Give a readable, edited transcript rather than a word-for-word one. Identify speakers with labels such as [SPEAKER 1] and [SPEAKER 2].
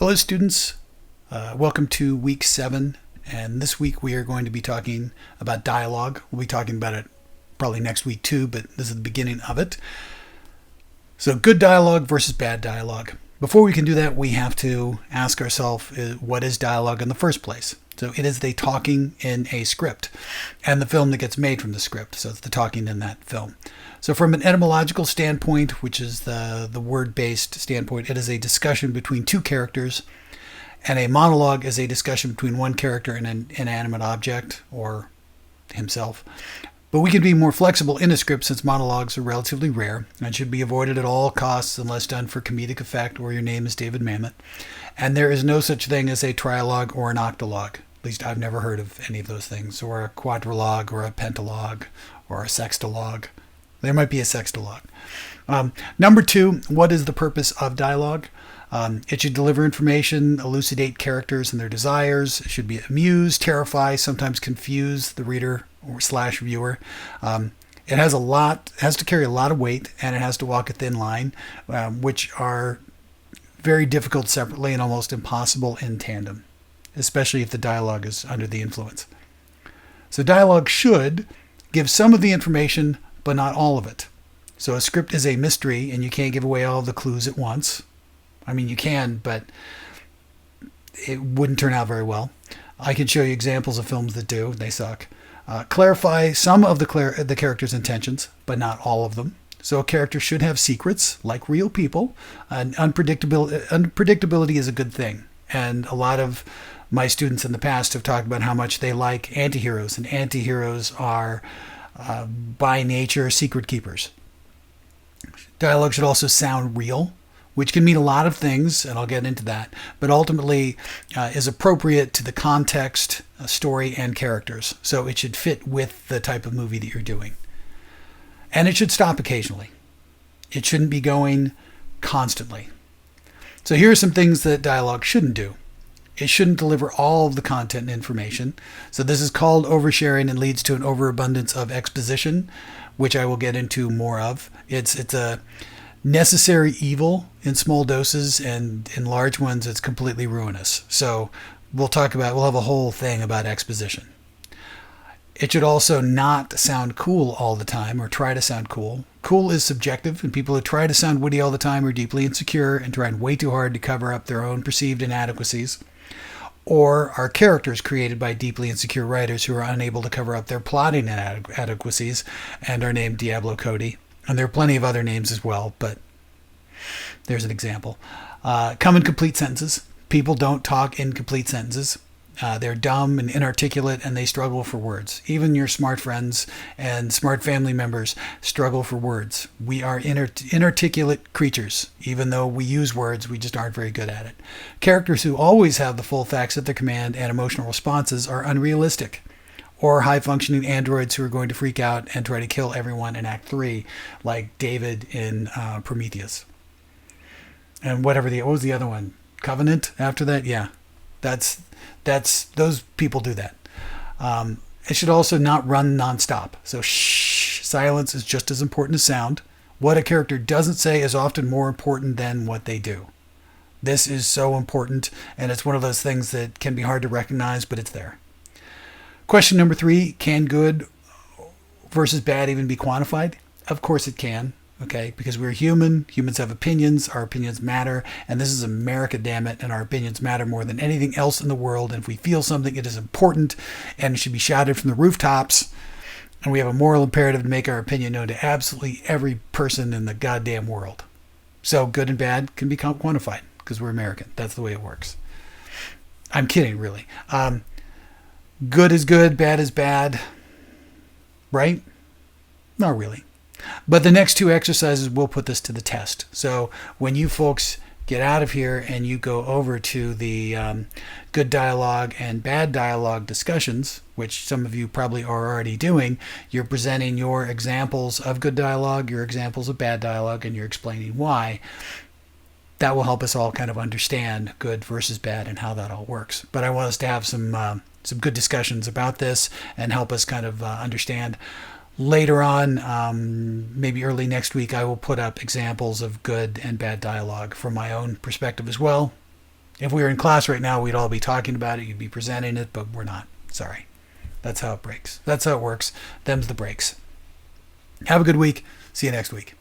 [SPEAKER 1] Hello, students. Welcome to week 7. And this week we are going to be talking about dialogue. We'll be talking about it probably next week too, but this is the beginning of it. So good dialogue versus bad dialogue. Before we can do that, we have to ask ourselves, what is dialogue in the first place? So it is the talking in a script and the film that gets made from the script. So it's the talking in that film. So from an etymological standpoint, which is the word-based standpoint, it is a discussion between two characters, and a monologue is a discussion between one character and an inanimate object or himself. But we can be more flexible in a script since monologues are relatively rare and should be avoided at all costs unless done for comedic effect or your name is David Mamet. And there is no such thing as a trialogue or an octalogue. At least I've never heard of any of those things, or a quadrilogue or a pentalogue or a sextalogue. There might be a sextalogue. Number 2, what is the purpose of dialogue? It should deliver information, elucidate characters and their desires. It should be amuse, terrify, sometimes confuse the reader or / viewer. It has to carry a lot of weight, and it has to walk a thin line, which are very difficult separately and almost impossible in tandem, especially if the dialogue is under the influence. So dialogue should give some of the information, but not all of it. So a script is a mystery, and you can't give away all the clues at once. I mean, you can, but it wouldn't turn out very well. I can show you examples of films that do. They suck. Clarify some of the character's intentions, but not all of them. So a character should have secrets, like real people. And unpredictability is a good thing. And a lot of my students in the past have talked about how much they like antiheroes. And antiheroes are, by nature, secret keepers. Dialogue should also sound real, which can mean a lot of things, and I'll get into that, but ultimately is appropriate to the context, story, and characters. So it should fit with the type of movie that you're doing. And it should stop occasionally. It shouldn't be going constantly. So here are some things that dialogue shouldn't do. It shouldn't deliver all of the content and information. So this is called oversharing and leads to an overabundance of exposition, which I will get into more of. It's a necessary evil in small doses, and in large ones it's completely ruinous. So we'll have a whole thing about exposition. It should also not sound cool all the time, or try to sound cool. Cool is subjective, and people who try to sound witty all the time are deeply insecure and trying way too hard to cover up their own perceived inadequacies, or are characters created by deeply insecure writers who are unable to cover up their plotting inadequacies and are named Diablo Cody. And there are plenty of other names as well, but there's an example. Come in complete sentences. People don't talk in complete sentences. They're dumb and inarticulate, and they struggle for words. Even your smart friends and smart family members struggle for words. We are inarticulate creatures. Even though we use words, we just aren't very good at it. Characters who always have the full facts at their command and emotional responses are unrealistic, or high-functioning androids who are going to freak out and try to kill everyone in Act 3, like David in Prometheus. And what was the other one? Covenant after that? Yeah. That's those people do that. It should also not run nonstop. So silence is just as important as sound. What a character doesn't say is often more important than what they do. This is so important, and it's one of those things that can be hard to recognize, but it's there. Question number 3, can good versus bad even be quantified? Of course it can, okay? Because we're human. Humans have opinions. Our opinions matter. And this is America, damn it. And our opinions matter more than anything else in the world. And if we feel something, it is important and it should be shouted from the rooftops. And we have a moral imperative to make our opinion known to absolutely every person in the goddamn world. So good and bad can be quantified because we're American. That's the way it works. I'm kidding, really. Good is good, bad is bad, right? Not really. But the next 2 exercises will put this to the test. So when you folks get out of here and you go over to the good dialogue and bad dialogue discussions, which some of you probably are already doing, you're presenting your examples of good dialogue, your examples of bad dialogue, and you're explaining why. That will help us all kind of understand good versus bad and how that all works. But I want us to have some good discussions about this and help us kind of understand. Later on, maybe early next week, I will put up examples of good and bad dialogue from my own perspective as well. If we were in class right now, we'd all be talking about it. You'd be presenting it, but we're not. Sorry. That's how it breaks. That's how it works. Them's the breaks. Have a good week. See you next week.